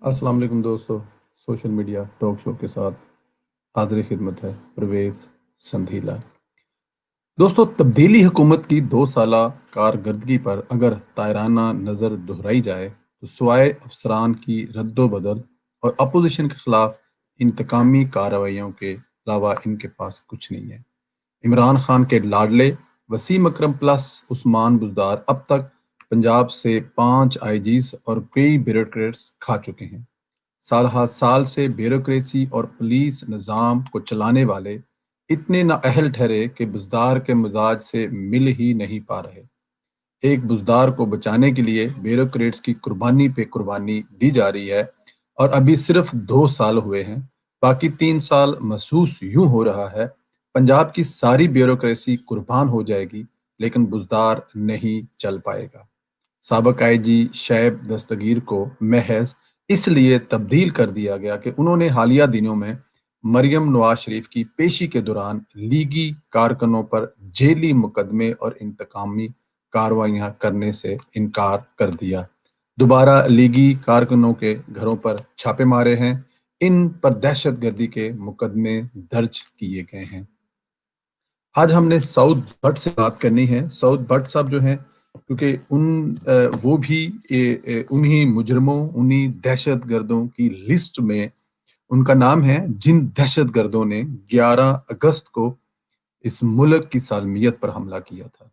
अस्सलाम वालेकुम दोस्तों। सोशल मीडिया टॉक शो के साथ हाजिर खिदमत है परवेज़ संधीला। दोस्तों, तब्दीली हुकूमत की 2 साला कारकर्दगी पर अगर तायराना नज़र दोहराई जाए तो सिवाय अफसरान की रद्दो-बदल और अपोजिशन के खिलाफ इंतकामी कार्रवाइयों के अलावा इनके पास कुछ नहीं है। इमरान खान के लाडले वसीम अकरम प्लस उस्मान बुज़दार अब तक पंजाब से 5 आईजीज और कई ब्यूरोक्रेट्स खा चुके हैं। साल हर साल से ब्यूरोक्रेसी और पुलिस निज़ाम को चलाने वाले इतने नाअहल ठहरे कि बुज़दार के मिजाज से मिल ही नहीं पा रहे। एक बुज़दार को बचाने के लिए ब्यूरोक्रेट्स की कुर्बानी पे कुर्बानी दी जा रही है और अभी सिर्फ 2 साल हुए हैं। बाकी 3 साल महसूस यूं हो रहा है पंजाब की सारी ब्यूरोक्रेसी कुर्बान हो जाएगी, लेकिन बुज़दार नहीं चल पाएगा। साबिक आईजी शैब दस्तगीर को महज इसलिए तब्दील कर दिया गया कि उन्होंने हालिया दिनों में मरियम नवाज शरीफ की पेशी के दौरान लीगी कारकुनों पर जेली मुकदमे और इंतकामी कार्रवाइयां करने से इनकार कर दिया। दोबारा लीगी कारकुनों के घरों पर छापे मारे हैं। इन पर दहशतगर्दी के मुकदमे दर्ज किए गए हैं। आज हमने सऊद भट्ट से बात करनी है। सऊद भट्ट साहब जो हैं, क्योंकि वो भी उन्हीं मुजरमों, उन्हीं दहशतगर्दों की लिस्ट में उनका नाम है जिन दहशतगर्दों ने 11 अगस्त को इस मुल्क की सालमियत पर हमला किया था।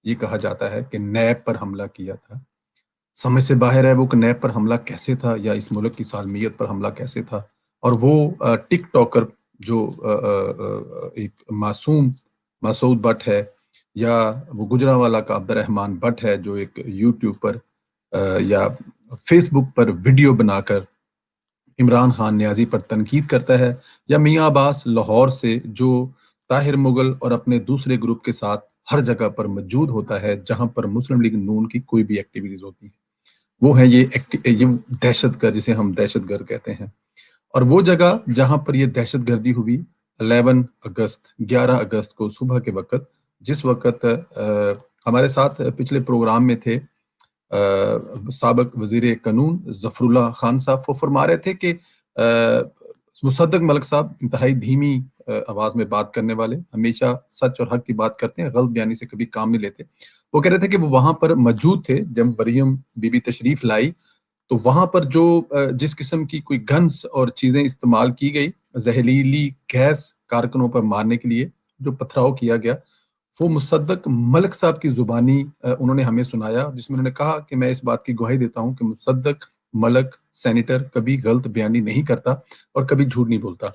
ये कहा जाता है कि नैब पर हमला किया था। समझ से बाहर है वो कि नैब पर हमला कैसे था या इस मुल्क की सालमियत पर हमला कैसे था। और वो टिक टॉकर जो एक मासूम मसूद भट्ट है, या वो गुजरांवाला का अब्दुर्रहमान भट्ट है जो एक यूट्यूब पर या फेसबुक पर वीडियो बनाकर इमरान खान न्याजी पर तनकीद करता है, या मियाँ अब्बास लाहौर से जो ताहिर मुगल और अपने दूसरे ग्रुप के साथ हर जगह पर मौजूद होता है जहां पर मुस्लिम लीग नून की कोई भी एक्टिविटीज होती है। वो है ये दहशतगर्द, जिसे हम दहशतगर्द कहते हैं। और वो जगह जहां पर ये दहशतगर्दी हुई 11 अगस्त को सुबह के वक्त, जिस वक्त हमारे साथ पिछले प्रोग्राम में थे साबिक वजीर कानून जफरुल्ला खान साहब, वो फरमा रहे थे कि मुसद्दक मलिक साहब इंतहाई धीमी आवाज में बात करने वाले, हमेशा सच और हक की बात करते हैं, गलत बयानी से कभी काम नहीं लेते। वो कह रहे थे कि वो वहां पर मौजूद थे जब मरियम बीबी तशरीफ लाई, तो वहां पर जो जिस किस्म की कोई गन्स और चीजें इस्तेमाल की गई, जहरीली गैस कारकुनों पर मारने के लिए जो पथराव किया गया, वो मुसद्दक मलिक साहब की जुबानी उन्होंने हमें सुनाया, जिसमें उन्होंने कहा कि मैं इस बात की गवाही देता हूं कि मुसद्दक मलिक सेनेटर कभी गलत बयानी नहीं करता और कभी झूठ नहीं बोलता।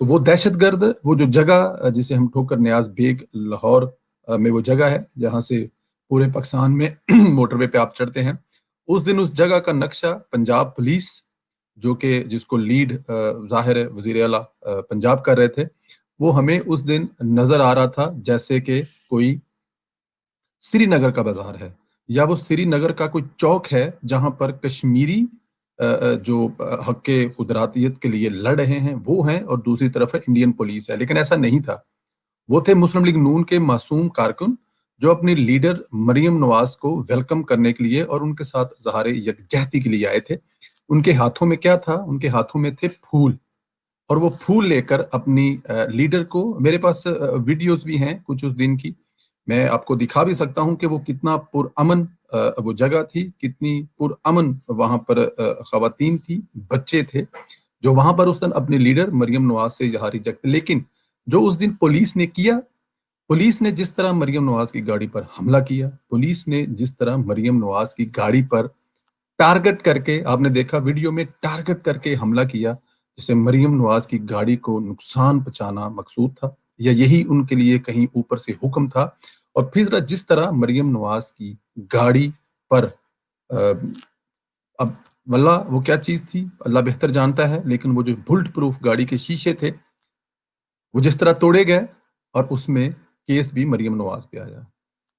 तो वो दहशतगर्द, वो जो जगह जिसे हम ठोकर न्याज बेग लाहौर में वो जगह है जहां से पूरे पाकिस्तान में मोटरवे पे आप चढ़ते हैं, उस दिन उस जगह का नक्शा पंजाब पुलिस, जो कि जिसको लीड जाहिर है वजीर आला पंजाब कर रहे थे, वो हमें उस दिन नजर आ रहा था जैसे कि कोई श्रीनगर का बाजार है, या वो श्रीनगर का कोई चौक है जहां पर कश्मीरी जो हक के खुदरातियत के लिए लड़ रहे हैं वो हैं, और दूसरी तरफ है इंडियन पुलिस है। लेकिन ऐसा नहीं था। वो थे मुस्लिम लीग नून के मासूम कारकुन जो अपनी लीडर मरियम नवाज को वेलकम करने के लिए और उनके साथ इज़हार यकजहती के लिए आए थे। उनके हाथों में क्या था? उनके हाथों में थे फूल, और वो फूल लेकर अपनी लीडर को, मेरे पास वीडियोस भी हैं कुछ उस दिन की, मैं आपको दिखा भी सकता हूं कि वो कितना पुरअमन वो जगह थी, कितनी पुरअमन वहां पर खवातीन थी, बच्चे थे जो वहां पर उस दिन अपने लीडर मरियम नवाज से इजहार जगते। लेकिन जो उस दिन पुलिस ने किया, पुलिस ने जिस तरह मरियम नवाज की गाड़ी पर हमला किया, पुलिस ने जिस तरह मरियम नवाज की गाड़ी पर टारगेट करके, आपने देखा वीडियो में, टारगेट करके हमला किया, जिससे मरियम नवाज की गाड़ी को नुकसान पहुंचाना मकसूद था, या यही उनके लिए कहीं ऊपर से हुक्म था। और फिर जिस तरह मरियम नवाज की गाड़ी पर अब वल्लाह वो क्या चीज थी अल्लाह बेहतर जानता है, लेकिन वो जो बुलेट प्रूफ गाड़ी के शीशे थे वो जिस तरह तोड़े गए, और उसमें केस भी मरियम नवाज पे आया।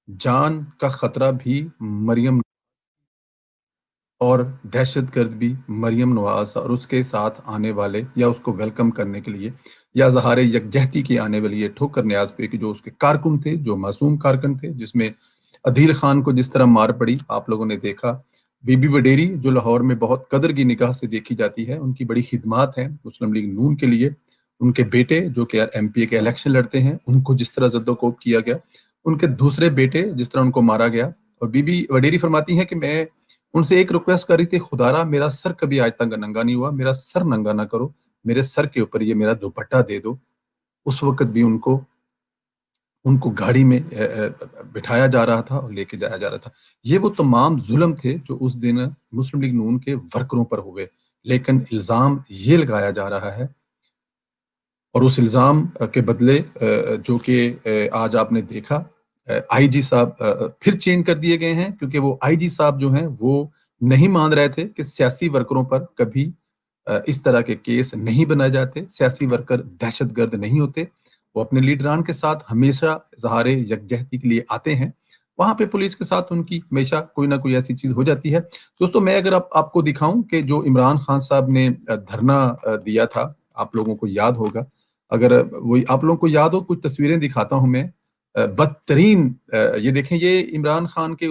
जान का खतरा भी मरियम, और दहशतगर्द भी मरियम नवाज और उसके साथ आने वाले या उसको वेलकम करने के लिए या ज़हार यकजहती की आने वाली ये ठोकर न्याज पे कि जो उसके कारकुन थे, जो मासूम कारकुन थे, जिसमें अदील खान को जिस तरह मार पड़ी आप लोगों ने देखा, بی بی وڈیری جو لاہور میں بہت قدر کی نگاہ سے دیکھی جاتی ہے، ان کی بڑی خدمات ہیں مسلم لیگ نون کے لیے. ان کے بیٹے جو کہ ایم پی اے کے الیکشن لڑتے ہیں، ان کو جس طرح زد و کوب کیا گیا، ان کے دوسرے بیٹے جس طرح ان کو مارا گیا. اور بی بی وڈیری فرماتی ہیں کہ میں ان سے ایک ریکویسٹ کر رہی تھی، خدارا میرا سر کبھی آج تک ننگا نہیں ہوا، میرا سر ننگا نہ کرو، میرے سر کے اوپر یہ میرا دوپٹہ دے دو. اس وقت بھی ان کو گاڑی میں بٹھایا جا رہا تھا اور لے کے جایا جا رہا تھا. یہ وہ تمام ظلم تھے جو اس دن مسلم لیگ نون کے ورکروں پر ہوئے. لیکن الزام یہ لگایا جا رہا ہے، اور اس الزام کے بدلے جو کہ آج آپ نے دیکھا آئی جی صاحب پھر چینج کر دیے گئے ہیں، کیونکہ وہ آئی جی صاحب جو ہیں وہ نہیں مان رہے تھے کہ سیاسی ورکروں پر کبھی اس طرح کے کیس نہیں بنائے جاتے. سیاسی ورکر دہشت گرد نہیں ہوتے، وہ اپنے لیڈران کے ساتھ ہمیشہ اظہار یکجہتی کے لیے آتے ہیں. وہاں پہ پولیس کے ساتھ ان کی ہمیشہ کوئی نہ کوئی ایسی چیز ہو جاتی ہے. دوستو میں اگر آپ کو دکھاؤں کہ جو عمران خان صاحب نے دھرنا دیا تھا، آپ لوگوں کو یاد ہوگا، اگر وہی آپ لوگوں کو یاد ہو، کچھ تصویریں دکھاتا ہوں میں. بدترین یہ دیکھیں، یہ عمران خان کے